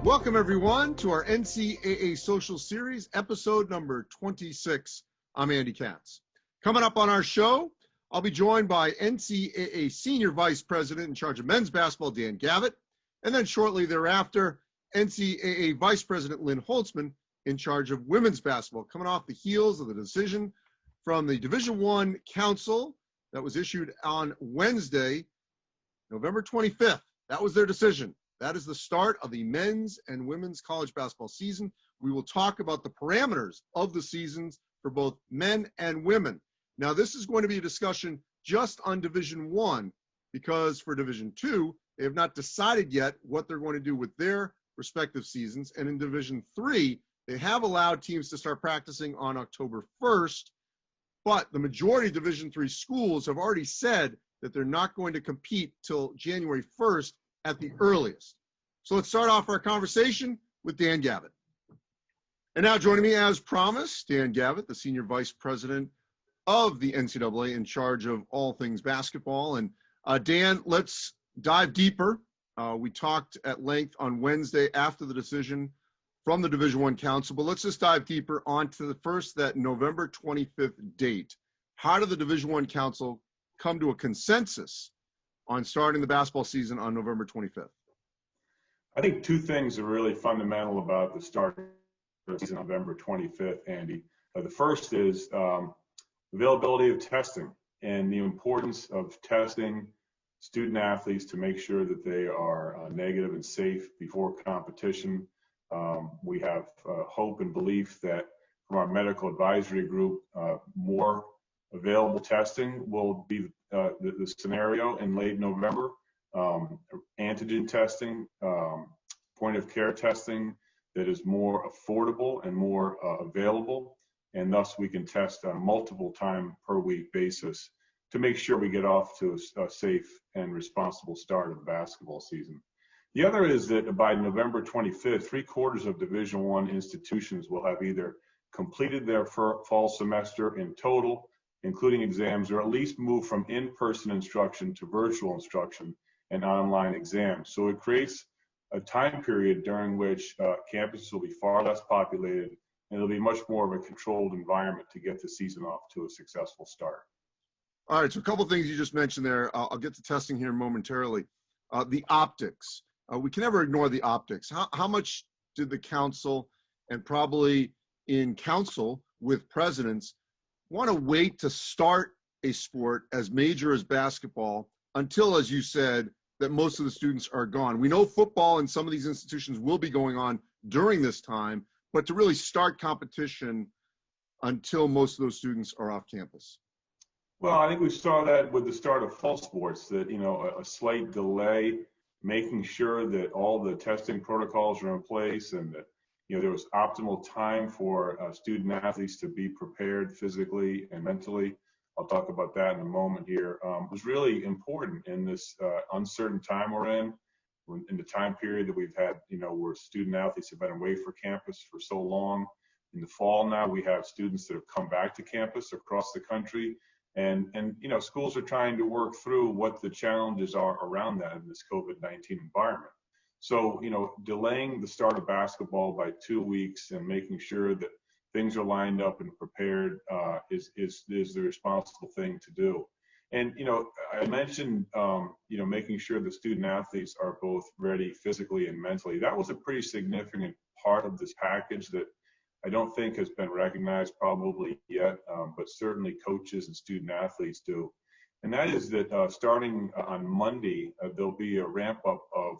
Welcome, everyone, to our NCAA Social Series, episode number 26. I'm Andy Katz. Coming up on our show, I'll be joined by NCAA Senior Vice President in charge of men's basketball, Dan Gavitt, and then shortly thereafter, NCAA Vice President Lynn Holzman in charge of women's basketball, coming off the heels of the decision from the Division I Council that was issued on Wednesday, November 25th. That was their decision. That is the start of the men's and women's college basketball season. We will talk about the parameters of the seasons for both men and women. Now, this is going to be a discussion just on Division I, because for Division II, they have not decided yet what they're going to do with their respective seasons. And in Division III, they have allowed teams to start practicing on October 1st, but the majority of Division III schools have already said that they're not going to compete till January 1st at the earliest. So let's start off our conversation with Dan Gavitt. And now joining me as promised, Dan Gavitt, the Senior Vice President of the NCAA in charge of all things basketball. And Dan, let's dive deeper. We talked at length on Wednesday after the decision from the Division I Council, but let's just dive deeper onto that November 25th date. How did the Division I Council come to a consensus on starting the basketball season on November 25th? I think two things are really fundamental about the start of the season on November 25th, Andy. The first is availability of testing and the importance of testing student athletes to make sure that they are negative and safe before competition. We have hope and belief that from our medical advisory group, more available testing will be the scenario in late November. Antigen testing, point of care testing that is more affordable and more available, and thus we can test on a multiple time per week basis to make sure we get off to a safe and responsible start of the basketball season. The other is that by November 25th, 3/4 of Division I institutions will have either completed their fall semester in total, including exams, or at least move from in-person instruction to virtual instruction and online exams. So it creates a time period during which campuses will be far less populated, and it'll be much more of a controlled environment to get the season off to a successful start. All right, so a couple of things you just mentioned there. I'll get to testing here momentarily. The optics. We can never ignore the optics. How much did the council, and probably in council with presidents, want to wait to start a sport as major as basketball until, as you said, that most of the students are gone? We know football in some of these institutions will be going on during this time, but to really start competition until most of those students are off campus. Well, I think we saw that with the start of fall sports, that, a slight delay, making sure that all the testing protocols are in place and that, there was optimal time for student athletes to be prepared physically and mentally. I'll talk about that in a moment here. Was really important in this uncertain time we're in the time period that we've had, where student athletes have been away from campus for so long. In the fall now, we have students that have come back to campus across the country. And schools are trying to work through what the challenges are around that in this COVID-19 environment. So, delaying the start of basketball by 2 weeks and making sure that things are lined up and prepared is the responsible thing to do. And, I mentioned, making sure the student athletes are both ready physically and mentally. That was a pretty significant part of this package that I don't think has been recognized probably yet, but certainly coaches and student athletes do. And that is that starting on Monday, there'll be a ramp up of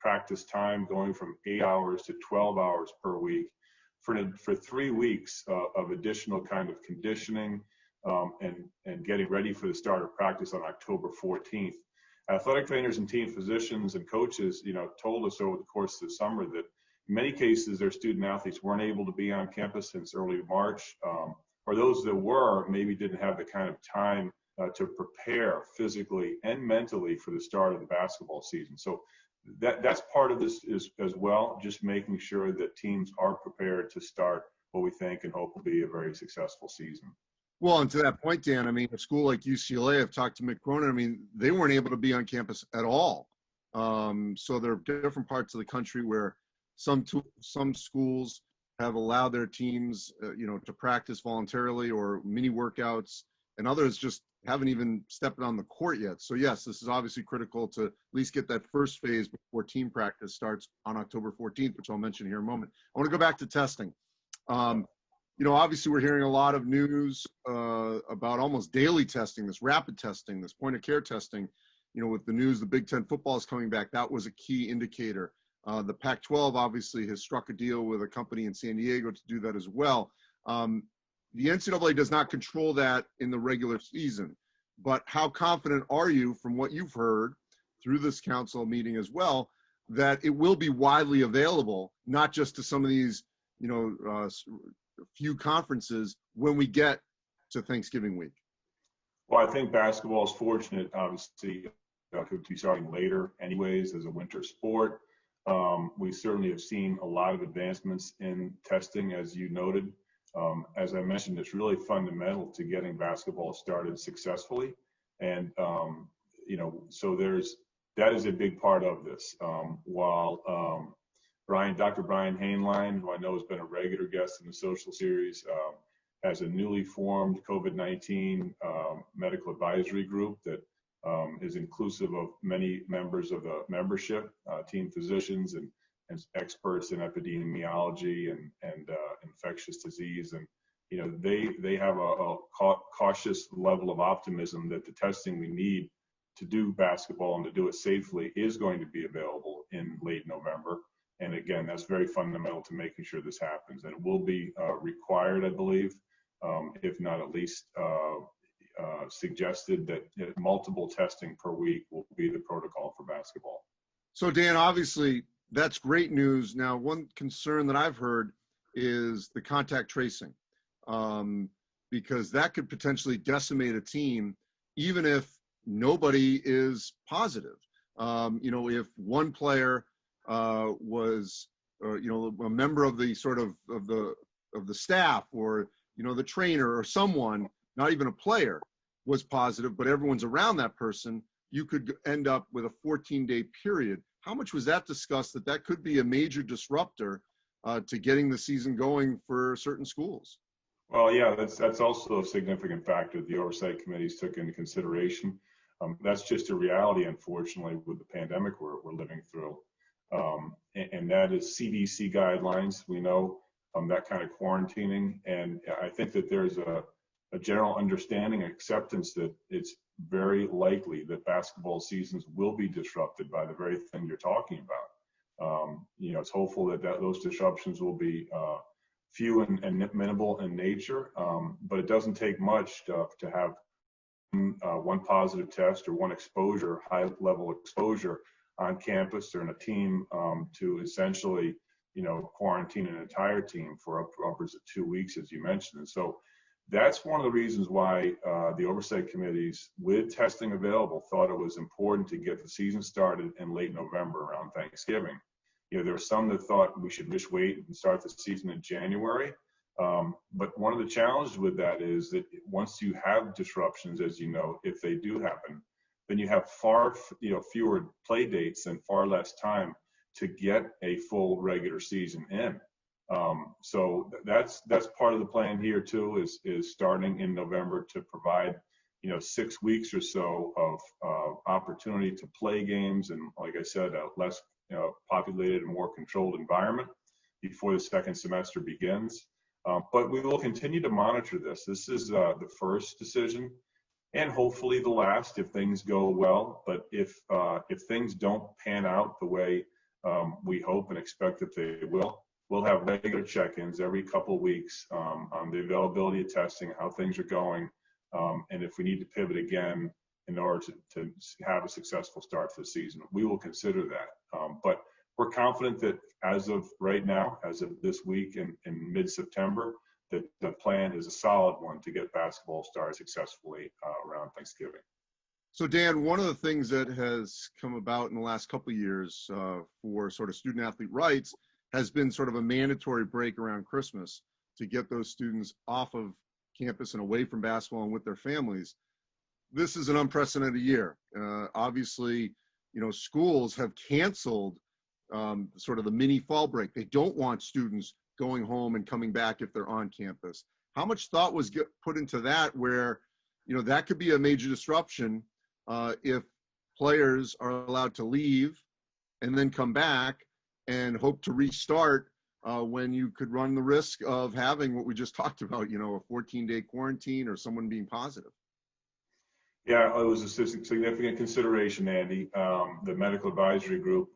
practice time going from 8 hours to 12 hours per week for 3 weeks of additional kind of conditioning and getting ready for the start of practice on October 14th. Athletic trainers and team physicians and coaches, told us over the course of the summer that in many cases their student athletes weren't able to be on campus since early March, or those that were maybe didn't have the kind of time to prepare physically and mentally for the start of the basketball season. So that's part of this is as well, just making sure that teams are prepared to start what we think and hope will be a very successful season. Well, and to that point, Dan, a school like UCLA, I've talked to Mick Cronin, they weren't able to be on campus at all So there are different parts of the country where some schools have allowed their teams, to practice voluntarily or mini workouts, and others just haven't even stepped on the court yet. So yes, this is obviously critical to at least get that first phase before team practice starts on October 14th, which I'll mention here in a moment. I want to go back to testing. Obviously we're hearing a lot of news about almost daily testing, this rapid testing, this point of care testing. With the news, the Big Ten football is coming back. That was a key indicator. The Pac-12 obviously has struck a deal with a company in San Diego to do that as well. The NCAA does not control that in the regular season, but how confident are you, from what you've heard through this council meeting as well, that it will be widely available, not just to some of these, few conferences when we get to Thanksgiving week? Well, I think basketball is fortunate, obviously, to be starting later anyways as a winter sport. We certainly have seen a lot of advancements in testing, as you noted. As I mentioned, it's really fundamental to getting basketball started successfully. And, so that is a big part of this. While Dr. Brian Hainline, who I know has been a regular guest in the social series, has a newly formed COVID-19 medical advisory group that is inclusive of many members of the membership, team physicians and experts in epidemiology and infectious disease. And, they have a cautious level of optimism that the testing we need to do basketball and to do it safely is going to be available in late November. And again, that's very fundamental to making sure this happens. And it will be required, I believe, if not at least suggested, that multiple testing per week will be the protocol for basketball. So Dan, obviously that's great news. Now, one concern that I've heard is the contact tracing, because that could potentially decimate a team, even if nobody is positive. If one player was, a member of the sort of the staff, or the trainer or someone, not even a player, was positive, but everyone's around that person, you could end up with a 14-day period. How much was that discussed, that could be a major disruptor to getting the season going for certain schools? Well, yeah, that's also a significant factor the oversight committees took into consideration. That's just a reality, unfortunately, with the pandemic we're living through. And that is CDC guidelines. We know that kind of quarantining. And I think that there's a general understanding, acceptance that it's very likely that basketball seasons will be disrupted by the very thing you're talking about. It's hopeful that those disruptions will be few and minimal in nature, but it doesn't take much to have one positive test or one exposure, high-level exposure on campus or in a team to essentially, quarantine an entire team for upwards of 2 weeks, as you mentioned. And so that's one of the reasons why the oversight committees, with testing available, thought it was important to get the season started in late November around Thanksgiving. There were some that thought we should just wait and start the season in January. But one of the challenges with that is that once you have disruptions, as you know, if they do happen, then you have far fewer play dates and far less time to get a full regular season in. So that's part of the plan here too, is starting in November to provide 6 weeks or so of opportunity to play games, and like I said, a less populated and more controlled environment before the second semester begins. But we will continue to monitor this. This is the first decision, and hopefully the last if things go well. But if things don't pan out the way we hope and expect that they will, we'll have regular check-ins every couple of weeks on the availability of testing, how things are going, and if we need to pivot again in order to have a successful start to the season, we will consider that. But we're confident that as of right now, as of this week in mid-September, that the plan is a solid one to get basketball started successfully around Thanksgiving. So Dan, one of the things that has come about in the last couple of years for sort of student athlete rights has been sort of a mandatory break around Christmas to get those students off of campus and away from basketball and with their families. This is an unprecedented year. Obviously, schools have canceled sort of the mini fall break. They don't want students going home and coming back if they're on campus. How much thought was put into that, where that could be a major disruption if players are allowed to leave and then come back and hope to restart when you could run the risk of having what we just talked about, a 14-day quarantine or someone being positive? Yeah, it was a significant consideration, Andy. The medical advisory group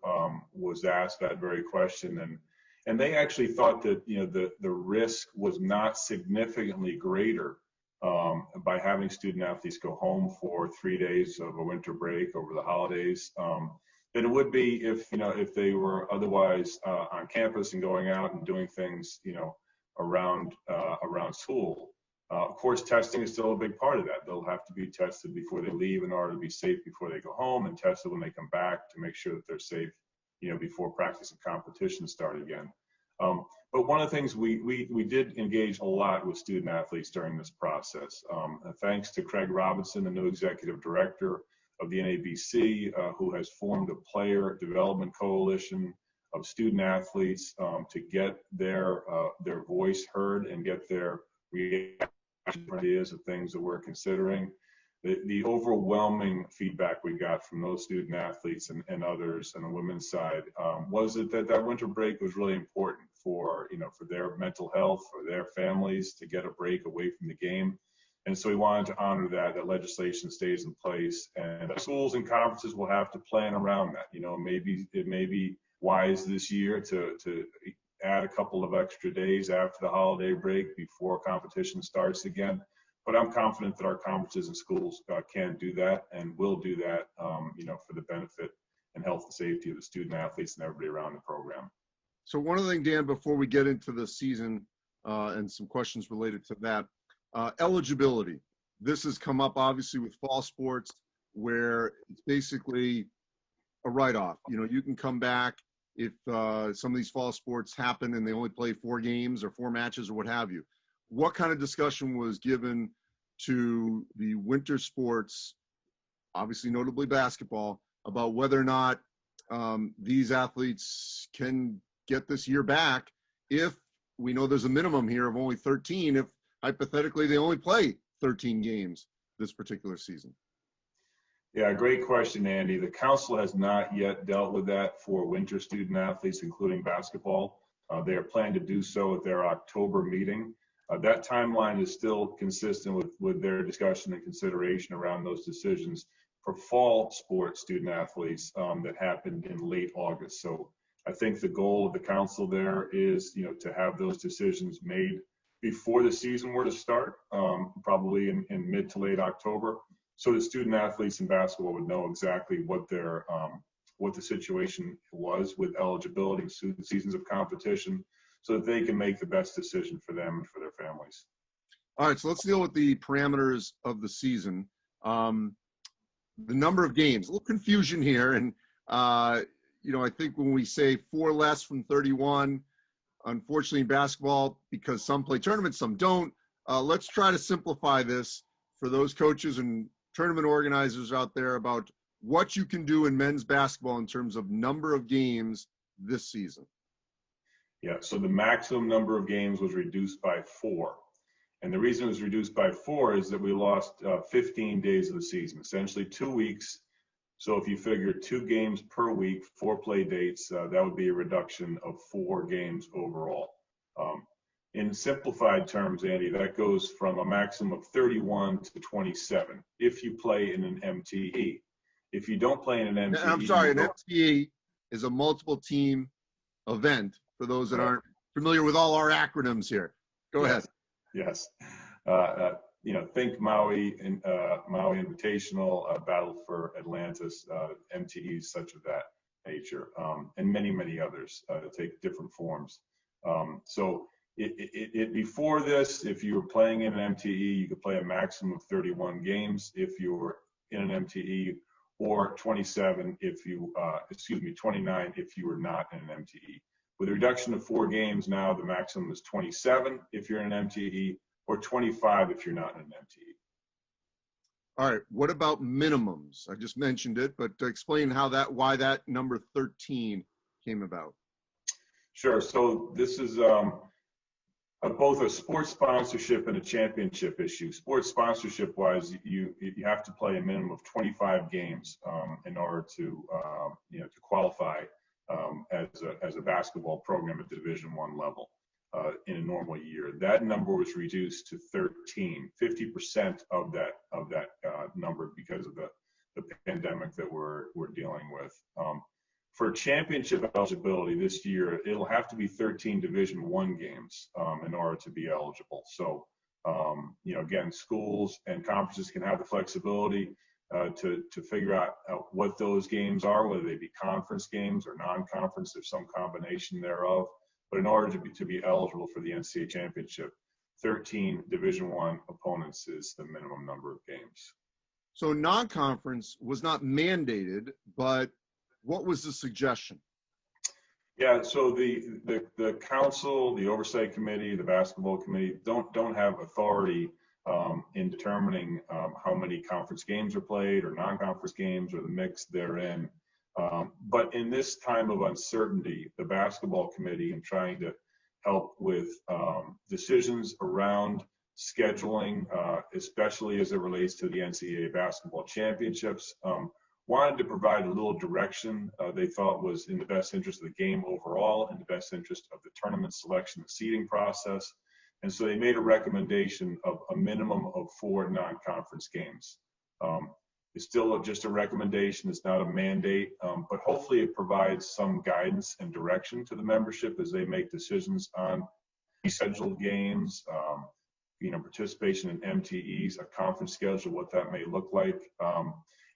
was asked that very question, and they actually thought that the risk was not significantly greater by having student athletes go home for 3 days of a winter break over the holidays than it would be if they were otherwise on campus and going out and doing things around school. Of course, testing is still a big part of that. They'll have to be tested before they leave in order to be safe before they go home, and tested when they come back to make sure that they're safe, before practice and competition start again. But one of the things we did engage a lot with student athletes during this process. Thanks to Craig Robinson, the new executive director of the NABC, who has formed a player development coalition of student athletes to get their voice heard and get their reaction ideas of things that we're considering. The overwhelming feedback we got from those student athletes and others on the women's side was that winter break was really important for their mental health, for their families to get a break away from the game. And so we wanted to honor that legislation stays in place, and schools and conferences will have to plan around that. It may be wise this year to add a couple of extra days after the holiday break before competition starts again. But I'm confident that our conferences and schools can do that and will do that, for the benefit and health and safety of the student athletes and everybody around the program. So one other thing, Dan, before we get into the season and some questions related to that, eligibility. This has come up obviously with fall sports, where it's basically a write-off. You can come back if some of these fall sports happen and they only play 4 games or 4 matches or what have you. What kind of discussion was given to the winter sports, obviously notably basketball, about whether or not these athletes can get this year back if we know there's a minimum here of only 13, if hypothetically they only play 13 games this particular season? Yeah, great question, Andy. The council has not yet dealt with that for winter student athletes, including basketball. They are planning to do so at their October meeting. That timeline is still consistent with their discussion and consideration around those decisions for fall sports student athletes that happened in late August. So I think the goal of the council there is, to have those decisions made before the season were to start, probably in mid to late October, so the student athletes in basketball would know exactly what the situation was with eligibility and seasons of competition, so that they can make the best decision for them and for their families. All right, so let's deal with the parameters of the season. The number of games, a little confusion here, and I think when we say 4 less from 31, unfortunately in basketball, because some play tournaments, some don't, let's try to simplify this for those coaches and tournament organizers out there about what you can do in men's basketball in terms of number of games this season. Yeah, so the maximum number of games was reduced by 4. And the reason it was reduced by 4 is that we lost 15 days of the season, essentially 2 weeks. So if you figure 2 games per week, 4 play dates, that would be a reduction of 4 games overall. In simplified terms, Andy, that goes from a maximum of 31 to 27 if you play in an MTE. If you don't play in an MTE... I'm sorry, an MTE is a multiple team event for those that aren't familiar with all our acronyms here. Go ahead. Yes. Think Maui and Maui Invitational, Battle for Atlantis, MTEs such of that nature, and many, many others take different forms. So before this, if you were playing in an MTE, you could play a maximum of 31 games if you were in an MTE, or 27 if you, 29 if you were not in an MTE. With a reduction of 4 games now, the maximum is 27 if you're in an MTE, or 25 if you're not in an MTE. All right. What about minimums? I just mentioned it, but explain why that number 13 came about. Sure. So this is both a sports sponsorship and a championship issue. Sports sponsorship wise, you have to play a minimum of 25 games in order to to qualify as a basketball program at the Division I level in a normal year. That number was reduced to 13, 50% of that number because of the pandemic that we're dealing with. For championship eligibility this year, it'll have to be 13 Division I games in order to be eligible. So, again, schools and conferences can have the flexibility to figure out what those games are, whether they be conference games or non-conference, or some combination thereof. But in order to be eligible for the NCAA championship, 13 Division I opponents is the minimum number of games. So non-conference was not mandated, but what was the suggestion? Yeah, so the council, the oversight committee, the basketball committee don't have authority in determining how many conference games are played or non-conference games or the mix therein. But in this time of uncertainty, the basketball committee, in trying to help with decisions around scheduling, especially as it relates to the NCAA basketball championships, wanted to provide a little direction they thought was in the best interest of the game overall, in the best interest of the tournament selection and seeding process. And so they made a recommendation of a minimum of 4 non-conference games. It's still just a recommendation. It's not a mandate, but hopefully it provides some guidance and direction to the membership as they make decisions on scheduled games, participation in MTEs, a conference schedule, what that may look like.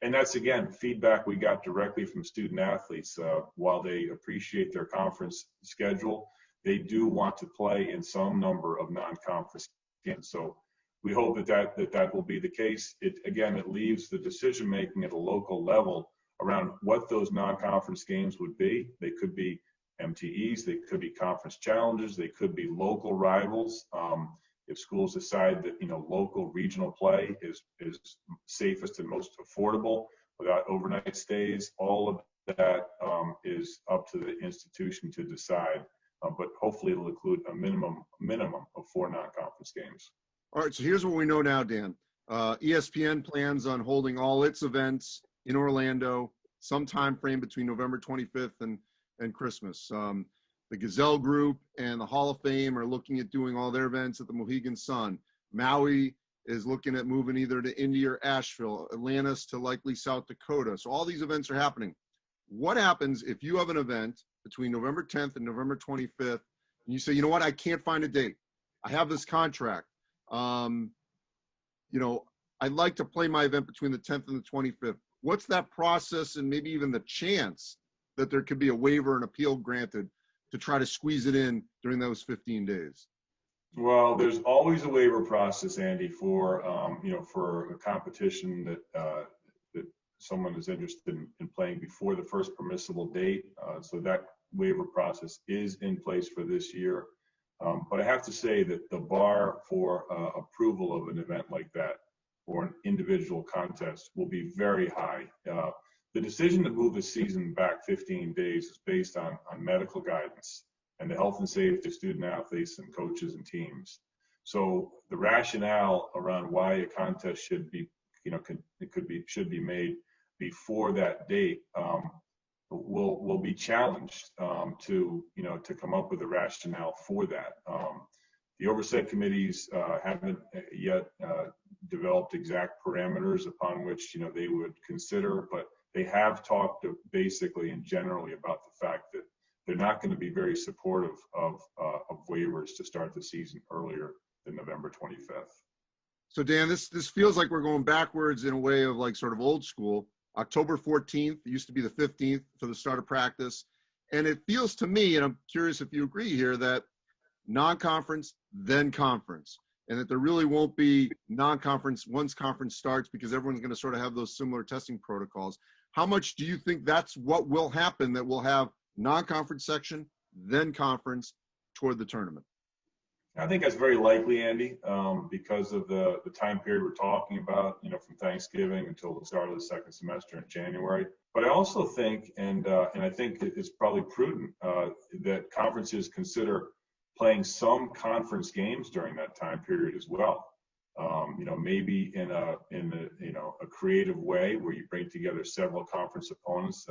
And that's, again, feedback we got directly from student athletes. While they appreciate their conference schedule, they do want to play in some number of non-conference games. So we hope that will be the case. It leaves the decision making at a local level around what those non-conference games would be. They could be MTEs, they could be conference challenges, they could be local rivals. If schools decide that local regional play is safest and most affordable without overnight stays, all of that is up to the institution to decide. But hopefully it'll include a minimum of 4 non-conference games. All right, so here's what we know now, Dan. ESPN plans on holding all its events in Orlando some time frame between November 25th and Christmas. The Gazelle Group and the Hall of Fame are looking at doing all their events at the Mohegan Sun. Maui is looking at moving either to Indy or Asheville, Atlantis to likely South Dakota. So all these events are happening. What happens if you have an event between November 10th and November 25th, and you say, you know what, I can't find a date. I have this contract. I'd like to play my event between the 10th and the 25th. What's that process, and maybe even the chance that there could be a waiver and appeal granted to try to squeeze it in during those 15 days? Well, there's always a waiver process, Andy, for a competition that someone is interested in playing before the first permissible date. So that waiver process is in place for this year. But I have to say that the bar for approval of an event like that or an individual contest will be very high. The decision to move the season back 15 days is based on medical guidance and the health and safety of student athletes and coaches and teams. So the rationale around why a contest should be made before that date will be challenged to come up with a rationale for that. The oversight committees haven't yet developed exact parameters upon which they would consider, but they have talked basically and generally about the fact that they're not going to be very supportive of waivers to start the season earlier than November 25th. So Dan, this feels like we're going backwards in a way of like sort of old school. October 14th, it used to be the 15th for the start of practice. And it feels to me, and I'm curious if you agree here, that non-conference, then conference, and that there really won't be non-conference once conference starts because everyone's going to sort of have those similar testing protocols. How much do you think that's what will happen, that we'll have non-conference section, then conference toward the tournament? I think that's very likely, Andy, because of the time period we're talking about, from Thanksgiving until the start of the second semester in January. But I also think, and I think it's probably prudent that conferences consider playing some conference games during that time period as well. Maybe in a creative way where you bring together several conference opponents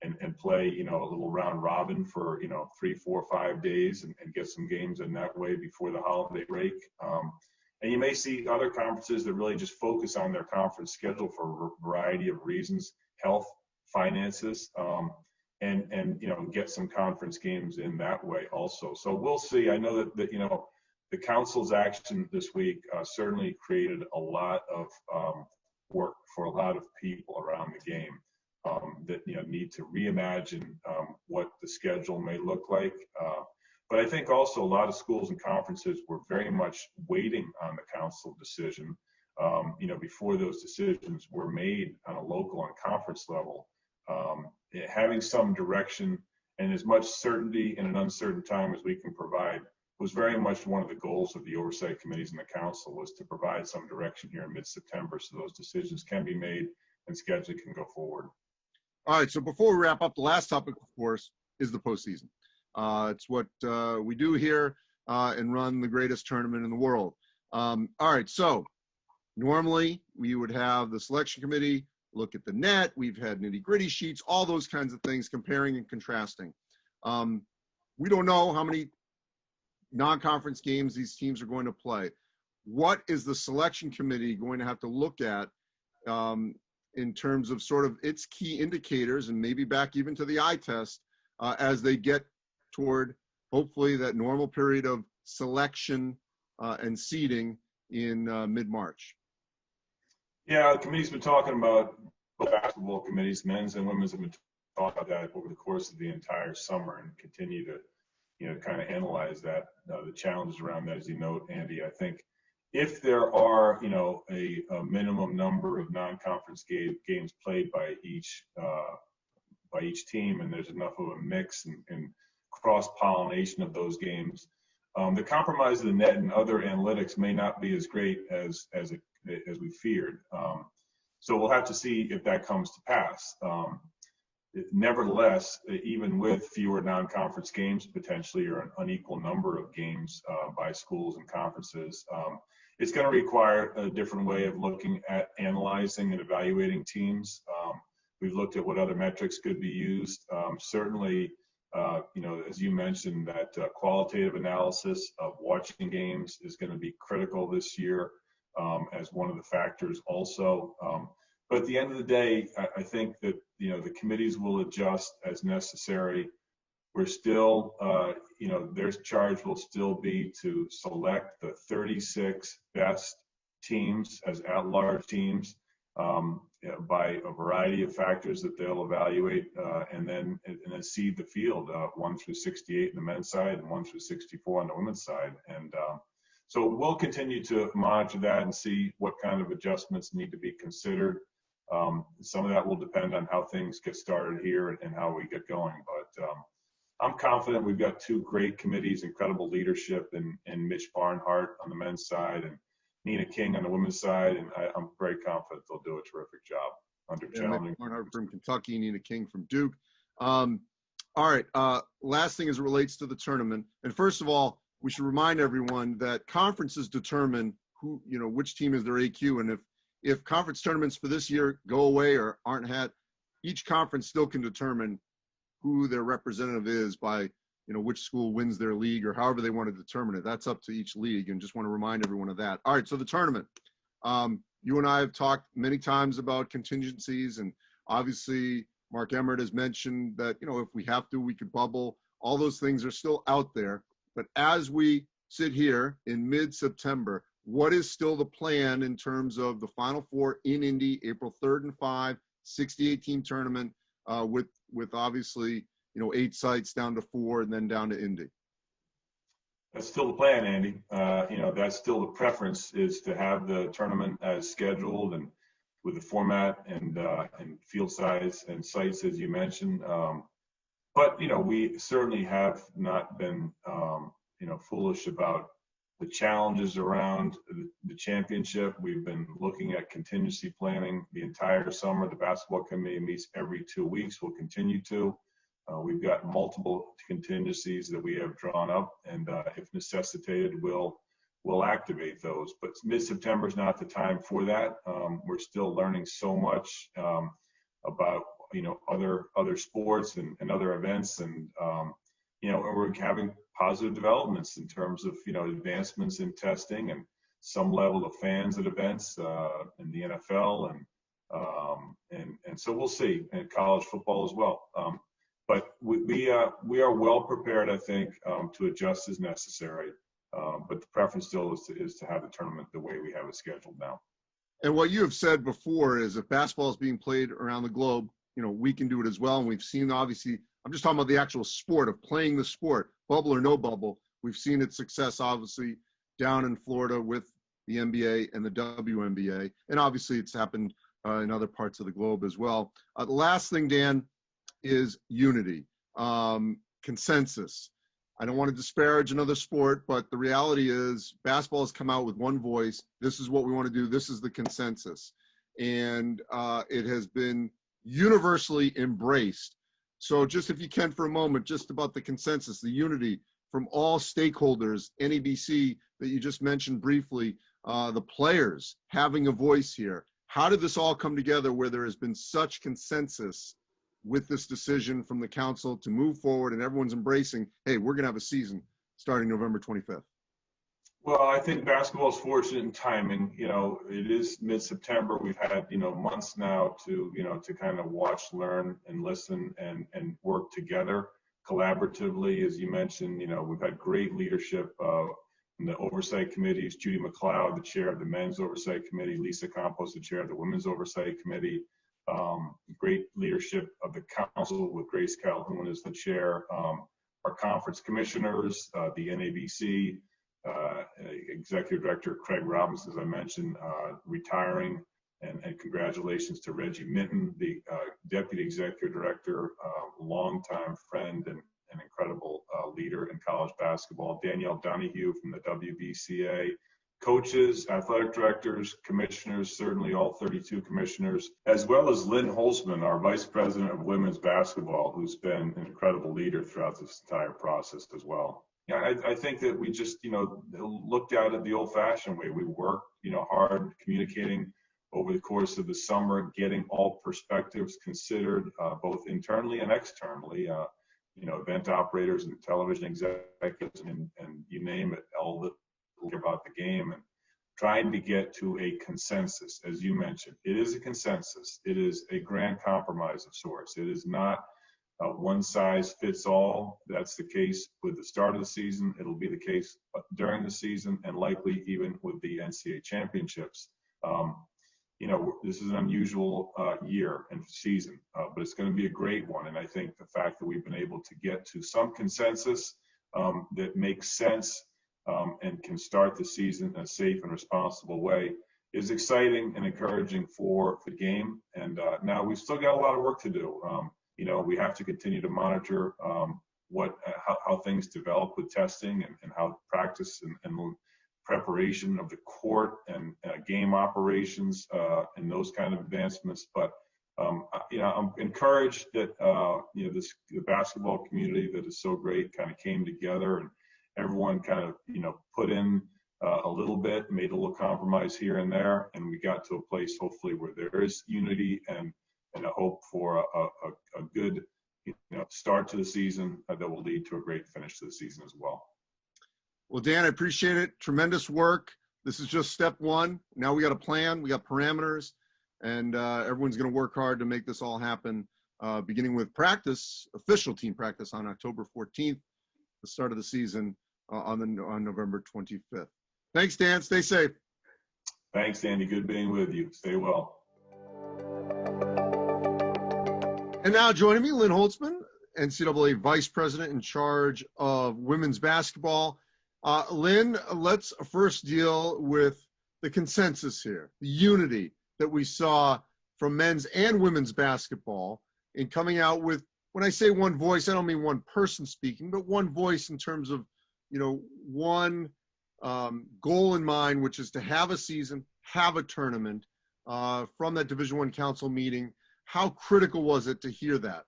and play, a little round robin for, 3, 4, 5 days and get some games in that way before the holiday break. And you may see other conferences that really just focus on their conference schedule for a variety of reasons, health, finances, and get some conference games in that way also. So we'll see. I know that the council's action this week certainly created a lot of work for a lot of people around the game that need to reimagine what the schedule may look like. But I think also a lot of schools and conferences were very much waiting on the council decision, before those decisions were made on a local and conference level. Having some direction and as much certainty in an uncertain time as we can provide was very much one of the goals of the oversight committees and the council, was to provide some direction here in mid-September so those decisions can be made and scheduling can go forward. All right, so before we wrap up, the last topic, of course, is the postseason. It's what we do here and run the greatest tournament in the world. All right, so normally we would have the selection committee look at the net. We've had nitty-gritty sheets, all those kinds of things, comparing and contrasting. We don't know how many non-conference games these teams are going to play. What is the selection committee going to have to look at in terms of sort of its key indicators, and maybe back even to the eye test, as they get toward hopefully that normal period of selection and seeding in mid-March? Yeah, the committee's been talking about, both basketball committees, men's and women's, have been talking about that over the course of the entire summer and continue to kind of analyze that, the challenges around that, as you note, Andy. I think if there are, a minimum number of non-conference games played by each team, and there's enough of a mix and cross-pollination of those games, the compromise of the net and other analytics may not be as great as we feared. So we'll have to see if that comes to pass. Nevertheless, even with fewer non-conference games potentially, or an unequal number of games by schools and conferences, it's going to require a different way of looking at analyzing and evaluating teams. We've looked at what other metrics could be used. Certainly, as you mentioned, that qualitative analysis of watching games is going to be critical this year as one of the factors also. But at the end of the day, I think that, the committees will adjust as necessary. We're still, their charge will still be to select the 36 best teams as at-large teams by a variety of factors that they'll evaluate, and then seed the field 1 through 68 on the men's side and 1 through 64 on the women's side. And so we'll continue to monitor that and see what kind of adjustments need to be considered. Some of that will depend on how things get started here and how we get going. But I'm confident we've got two great committees, incredible leadership in Mitch Barnhart on the men's side and Nina King on the women's side, and I'm very confident they'll do a terrific job under challenging. Mitch Barnhart from Kentucky, Nina King from Duke. All right, last thing as it relates to the tournament. And first of all, we should remind everyone that conferences determine who, which team is their AQ, and if conference tournaments for this year go away or aren't had, each conference still can determine who their representative is by, which school wins their league or however they want to determine it. That's up to each league, and just want to remind everyone of that. All right, so the tournament. You and I have talked many times about contingencies, and obviously Mark Emmert has mentioned that, if we have to, we could bubble. All those things are still out there. But as we sit here in mid-September, what is still the plan in terms of the Final Four in Indy, April 3rd and 5, 68-team tournament with obviously, 8 sites down to 4 and then down to Indy? That's still the plan, Andy. That's still the preference, is to have the tournament as scheduled and with the format and field size and sites, as you mentioned. But, we certainly have not been, foolish about the challenges around the championship. We've been looking at contingency planning the entire summer. The basketball committee meets every 2 weeks. We'll continue to. We've got multiple contingencies that we have drawn up, and if necessitated, we'll activate those. But mid-September is not the time for that. We're still learning so much about other sports and other events, and we're having positive developments in terms of advancements in testing and some level of fans at events in the NFL, and so we'll see, and college football as well. But we are well prepared, I think, to adjust as necessary. But the preference still is to have the tournament the way we have it scheduled now. And what you have said before is if basketball is being played around the globe, we can do it as well. And we've seen, obviously, I'm just talking about the actual sport of playing the sport, bubble or no bubble. We've seen its success, obviously, down in Florida with the NBA and the WNBA. And obviously it's happened in other parts of the globe as well. The last thing, Dan, is unity, consensus. I don't want to disparage another sport, but the reality is basketball has come out with one voice. This is what we want to do. This is the consensus. And it has been universally embraced. So just if you can for a moment, just about the consensus, the unity from all stakeholders, NEBC that you just mentioned briefly, the players having a voice here. How did this all come together where there has been such consensus with this decision from the council to move forward and everyone's embracing, hey, we're going to have a season starting November 25th? Well, I think basketball is fortunate in timing. It is mid-September. We've had, months now to kind of watch, learn, and listen and work together collaboratively. As you mentioned, we've had great leadership in the Oversight committees. Judy McLeod, the chair of the Men's Oversight Committee. Lisa Campos, the chair of the Women's Oversight Committee. Great leadership of the council with Grace Calhoun as the chair. Our conference commissioners, the NABC, Executive Director Craig Robbins, as I mentioned, retiring, and congratulations to Reggie Minton, the Deputy Executive Director, longtime friend and an incredible leader in college basketball. Danielle Donahue from the WBCA. Coaches, athletic directors, commissioners, certainly all 32 commissioners, as well as Lynn Holzman, our Vice President of Women's Basketball, who's been an incredible leader throughout this entire process as well. I think that we just, looked at it the old-fashioned way. We worked, hard, communicating over the course of the summer, getting all perspectives considered, both internally and externally. Event operators and television executives, and you name it, all the about the game, and trying to get to a consensus. As you mentioned, it is a consensus. It is a grand compromise of sorts. It is not one size fits all. That's the case with the start of the season. It'll be the case during the season, and likely even with the NCAA championships. This is an unusual year and season, but it's going to be a great one. And I think the fact that we've been able to get to some consensus that makes sense and can start the season in a safe and responsible way is exciting and encouraging for the game. And now we've still got a lot of work to do. We have to continue to monitor how things develop with testing and how practice and preparation of the court and game operations and those kind of advancements. But I'm encouraged that the basketball community that is so great kind of came together, and everyone kind of put in a little bit, made a little compromise here and there, and we got to a place hopefully where there is unity and a hope for a good start to the season that will lead to a great finish to the season as well. Well, Dan, I appreciate it. Tremendous work. This is just step one. Now we got a plan, we got parameters, and everyone's going to work hard to make this all happen, beginning with practice, official team practice on October 14th, the start of the season on November 25th. Thanks, Dan. Stay safe. Thanks, Andy. Good being with you. Stay well. And now joining me, Lynn Holzman, NCAA Vice President in charge of women's basketball. Lynn, let's first deal with the consensus here, the unity that we saw from men's and women's basketball in coming out with, when I say one voice, I don't mean one person speaking, but one voice in terms of, one goal in mind, which is to have a season, have a tournament from that Division I council meeting. How critical was it to hear that?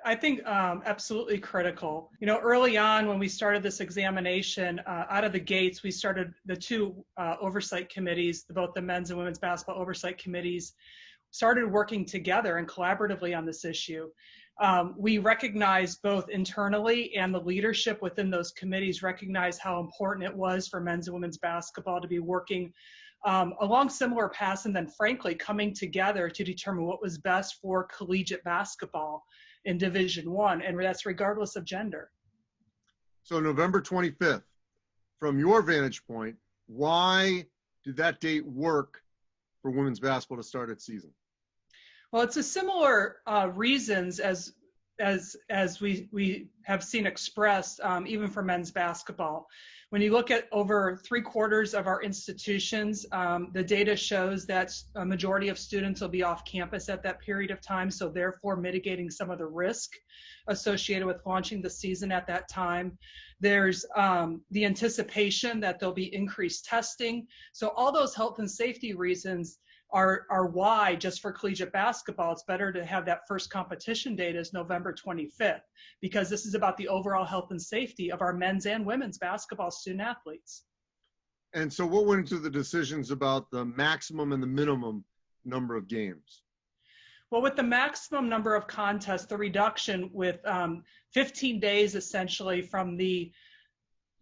I think absolutely critical. You know, early on when we started this examination, out of the gates, we started the two oversight committees, both the men's and women's basketball oversight committees, started working together and collaboratively on this issue. We recognized both internally and the leadership within those committees recognized how important it was for men's and women's basketball to be working along similar paths and then frankly coming together to determine what was best for collegiate basketball in Division I, and that's regardless of gender. So November 25th, from your vantage point, why did that date work for women's basketball to start its season? Well, it's a similar reasons as we have seen expressed even for men's basketball. When you look at over 3/4 of our institutions, the data shows that a majority of students will be off campus at that period of time, so therefore mitigating some of the risk associated with launching the season at that time. There's the anticipation that there'll be increased testing. So all those health and safety reasons are why, just for collegiate basketball, it's better to have that first competition date as November 25th, because this is about the overall health and safety of our men's and women's basketball student athletes. And so what went into the decisions about the maximum and the minimum number of games? Well, with the maximum number of contests, the reduction with 15 days essentially from the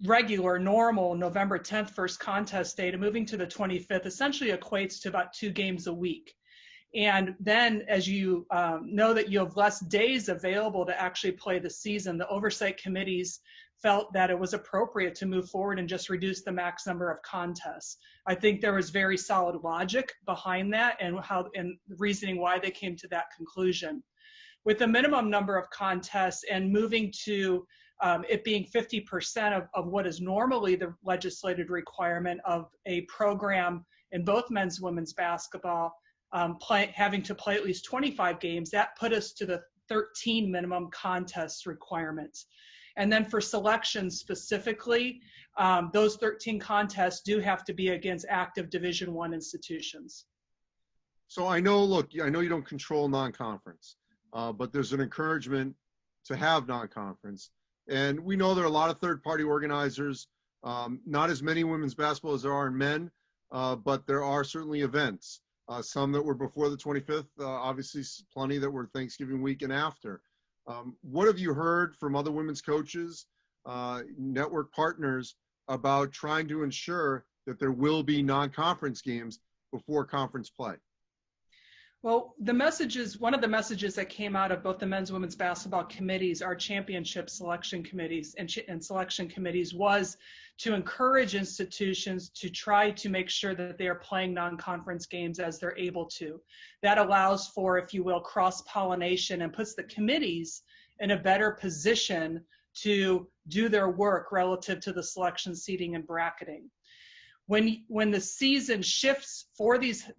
regular, normal November 10th first contest date and moving to the 25th essentially equates to about 2 games a week. And then as you know that you have less days available to actually play the season, the oversight committees felt that it was appropriate to move forward and just reduce the max number of contests. I think there was very solid logic behind that and the reasoning why they came to that conclusion. With the minimum number of contests and moving to it being 50% of what is normally the legislated requirement of a program in both men's and women's basketball, having to play at least 25 games, that put us to the 13 minimum contest requirements. And then for selection specifically, those 13 contests do have to be against active Division I institutions. So I know you don't control non-conference, but there's an encouragement to have non-conference. And we know there are a lot of third-party organizers, not as many women's basketball as there are in men, but there are certainly events, some that were before the 25th, obviously plenty that were Thanksgiving week and after. What have you heard from other women's coaches, network partners, about trying to ensure that there will be non-conference games before conference play? Well, one of the messages that came out of both the men's and women's basketball committees, our championship selection committees and selection committees, was to encourage institutions to try to make sure that they are playing non-conference games as they're able to. That allows for, if you will, cross-pollination and puts the committees in a better position to do their work relative to the selection, seeding, and bracketing. When the season shifts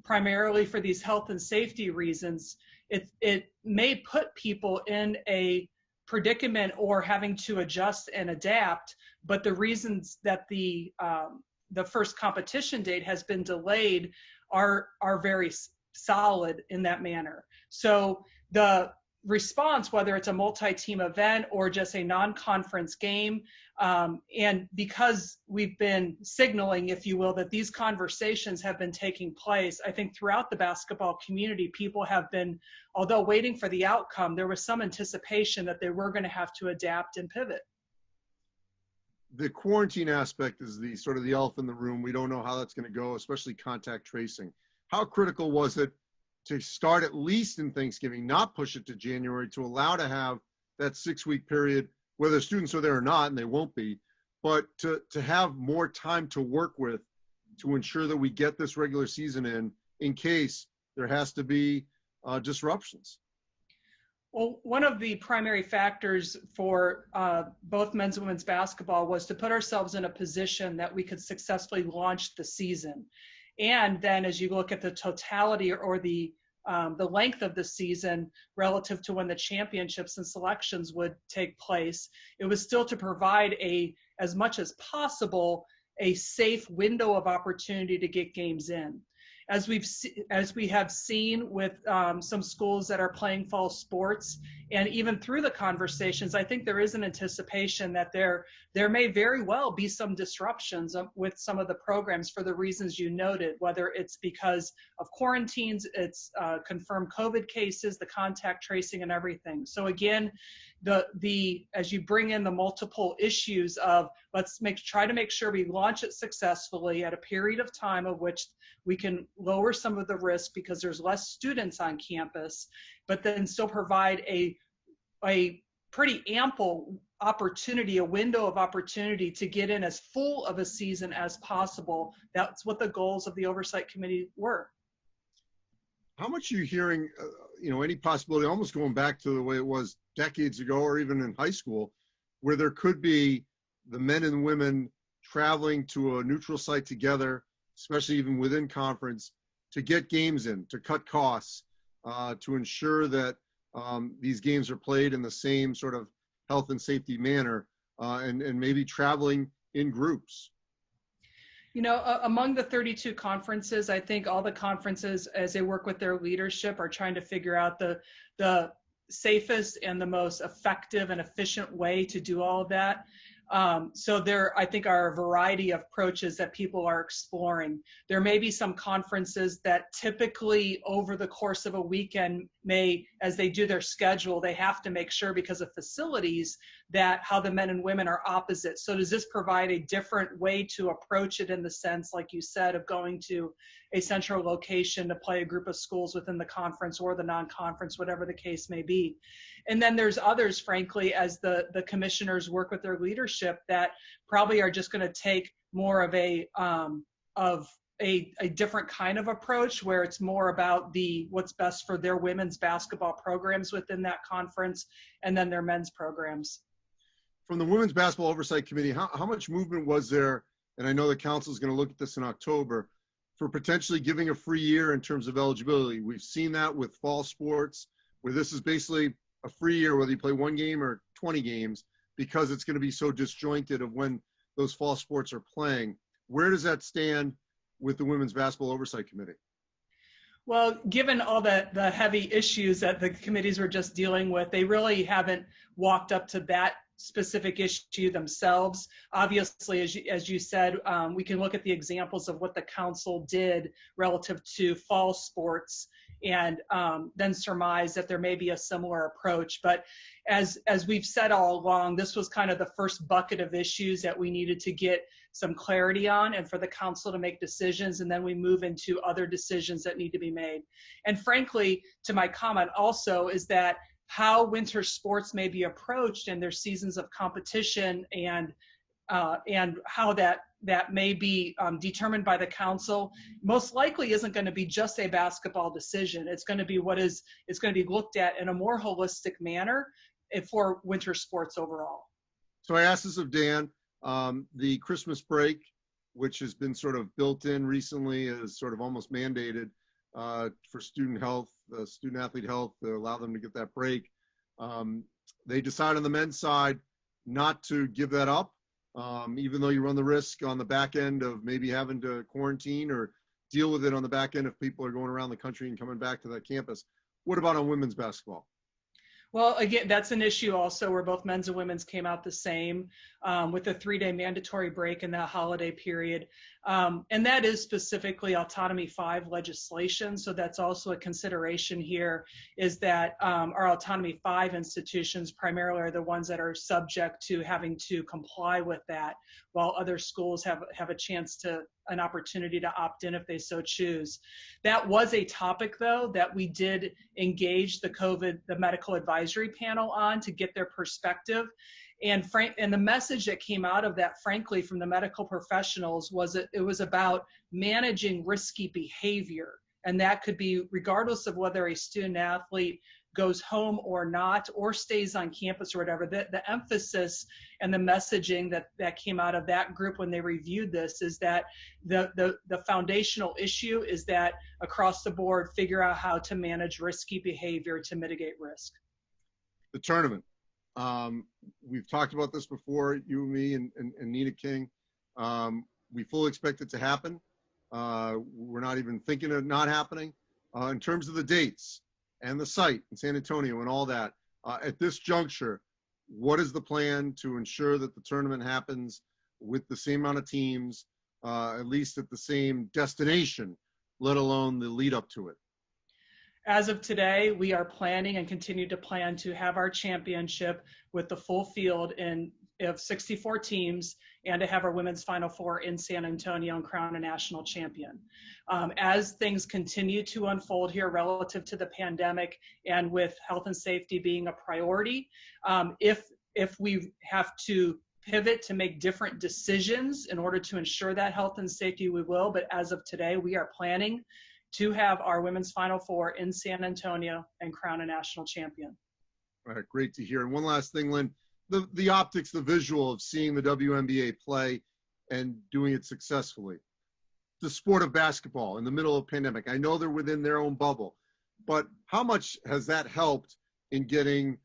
primarily for these health and safety reasons, it may put people in a predicament or having to adjust and adapt. But the reasons that the first competition date has been delayed are very solid in that manner. So the response, whether it's a multi-team event or just a non-conference game, and because we've been signaling, if you will, that these conversations have been taking place, I think throughout the basketball community, people have been, although waiting for the outcome, there was some anticipation that they were going to have to adapt and pivot. The quarantine aspect is the sort of the elephant in the room. We don't know how that's going to go, especially contact tracing. How critical was it to start at least in Thanksgiving, not push it to January, to allow to have that 6-week period, whether students are there or not, and they won't be, but to have more time to work with to ensure that we get this regular season in case there has to be disruptions? Well, one of the primary factors for both men's and women's basketball was to put ourselves in a position that we could successfully launch the season. And then as you look at the totality or the the length of the season relative to when the championships and selections would take place. It was still to provide as much as possible, a safe window of opportunity to get games in. As we have seen with some schools that are playing fall sports, and even through the conversations, I think there is an anticipation that there may very well be some disruptions with some of the programs for the reasons you noted, whether it's because of quarantines, it's confirmed COVID cases, the contact tracing and everything. So again, as you bring in the multiple issues of try to make sure we launch it successfully at a period of time of which we can lower some of the risk because there's less students on campus, but then still provide a pretty ample opportunity, a window of opportunity to get in as full of a season as possible. That's what the goals of the Oversight Committee were. How much are you hearing, any possibility, almost going back to the way it was decades ago or even in high school, where there could be the men and women traveling to a neutral site together, especially even within conference, to get games in, to cut costs, to ensure that these games are played in the same sort of health and safety manner, and maybe traveling in groups? Among the 32 conferences, I think all the conferences, as they work with their leadership, are trying to figure out the safest and the most effective and efficient way to do all of that. So there, I think, are a variety of approaches that people are exploring. There may be some conferences that typically over the course of a weekend as they do their schedule, they have to make sure because of facilities that how the men and women are opposite. So does this provide a different way to approach it in the sense, like you said, of going to a central location to play a group of schools within the conference or the non-conference, whatever the case may be? And then there's others, frankly, as the commissioners work with their leadership, that probably are just going to take more of a different kind of approach, where it's more about what's best for their women's basketball programs within that conference and then their men's programs. From the Women's Basketball Oversight Committee, how much movement was there, and I know the council is going to look at this in October, for potentially giving a free year in terms of eligibility? We've seen that with fall sports, where this is basically a free year, whether you play one game or 20 games, because it's going to be so disjointed of when those fall sports are playing. Where does that stand with the Women's Basketball Oversight Committee? Well, given all the heavy issues that the committees were just dealing with, they really haven't walked up to that specific issue themselves. Obviously, as you said, we can look at the examples of what the council did relative to fall sports and then surmise that there may be a similar approach. But as we've said all along, this was kind of the first bucket of issues that we needed to get some clarity on and for the council to make decisions, and then we move into other decisions that need to be made. And frankly, to my comment also, is that how winter sports may be approached and their seasons of competition and how that may be determined by the council most likely isn't going to be just a basketball decision. It's going to be it's going to be looked at in a more holistic manner for winter sports overall. So I asked this of Dan, the Christmas break, which has been sort of built in recently as sort of almost mandated for student health, student athlete health, to allow them to get that break. They decide on the men's side not to give that up, even though you run the risk on the back end of maybe having to quarantine or deal with it on the back end if people are going around the country and coming back to that campus. What about on women's basketball? Well, again, that's an issue also where both men's and women's came out the same with a 3-day mandatory break in that holiday period. And that is specifically Autonomy 5 legislation. So that's also a consideration here, is that our Autonomy 5 institutions primarily are the ones that are subject to having to comply with that, while other schools have a chance to an opportunity to opt in if they so choose. That was a topic, though, that we did engage the medical advisory panel on to get their perspective. And the message that came out of that, frankly, from the medical professionals was that it was about managing risky behavior. And that could be regardless of whether a student athlete goes home or not, or stays on campus or whatever. The emphasis and the messaging that came out of that group when they reviewed this is that the foundational issue is that across the board, figure out how to manage risky behavior to mitigate risk. The tournament. We've talked about this before, you and me and Nina King. We fully expect it to happen. We're not even thinking of not happening. In terms of the dates and the site in San Antonio and all that, at this juncture, what is the plan to ensure that the tournament happens with the same amount of teams, at least at the same destination, let alone the lead up to it? As of today, we are planning and continue to plan to have our championship with the full field of 64 teams, and to have our women's Final Four in San Antonio and crown a national champion. As things continue to unfold here relative to the pandemic and with health and safety being a priority, if we have to pivot to make different decisions in order to ensure that health and safety, we will. But as of today, we are planning to have our women's Final Four in San Antonio and crown a national champion. All right, great to hear. And one last thing, Lynn, the optics, the visual of seeing the WNBA play and doing it successfully. The sport of basketball in the middle of a pandemic. I know they're within their own bubble, but how much has that helped in getting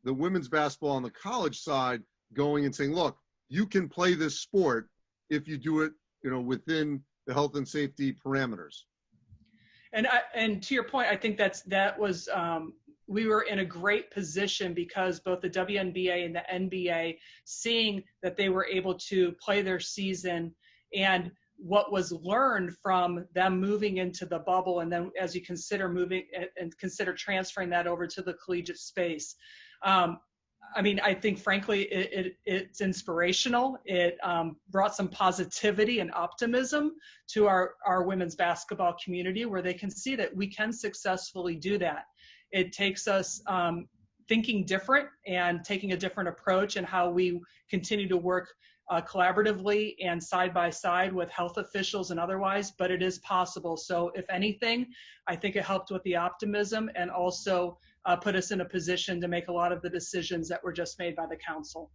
the women's basketball on the college side going and saying, look, you can play this sport if you do it, within the health and safety parameters? And to your point, I think that was we were in a great position because both the WNBA and the NBA, seeing that they were able to play their season and what was learned from them moving into the bubble, and then as you consider moving and consider transferring that over to the collegiate space. I think frankly it's inspirational. It brought some positivity and optimism to our women's basketball community, where they can see that we can successfully do that. It takes us thinking different and taking a different approach in how we continue to work collaboratively and side by side with health officials and otherwise, but it is possible. So if anything, I think it helped with the optimism and also put us in a position to make a lot of the decisions that were just made by the council.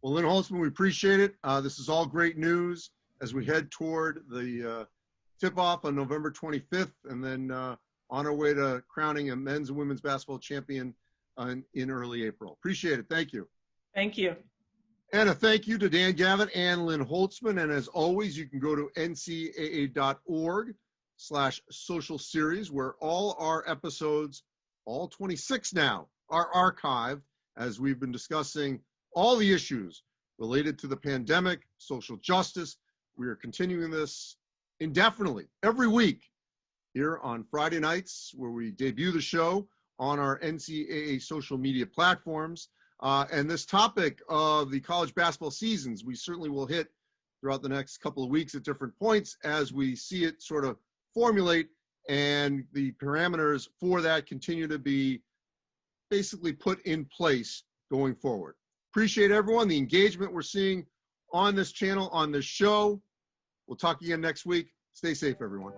Well, Lynn Holzman, we appreciate it. This is all great news as we head toward the tip-off on November 25th, and then on our way to crowning a men's and women's basketball champion in early April. Appreciate it. Thank you. Thank you. And a thank you to Dan Gavitt and Lynn Holzman. And as always, you can go to ncaa.org/social series, where all our episodes, all 26 now, are archived as we've been discussing all the issues related to the pandemic, social justice. We are continuing this indefinitely every week here on Friday nights, where we debut the show on our NCAA social media platforms. And this topic of the college basketball seasons, we certainly will hit throughout the next couple of weeks at different points as we see it sort of formulate, and the parameters for that continue to be basically put in place going forward. Appreciate everyone, the engagement we're seeing on this channel, on this show. We'll talk again next week. Stay safe, everyone.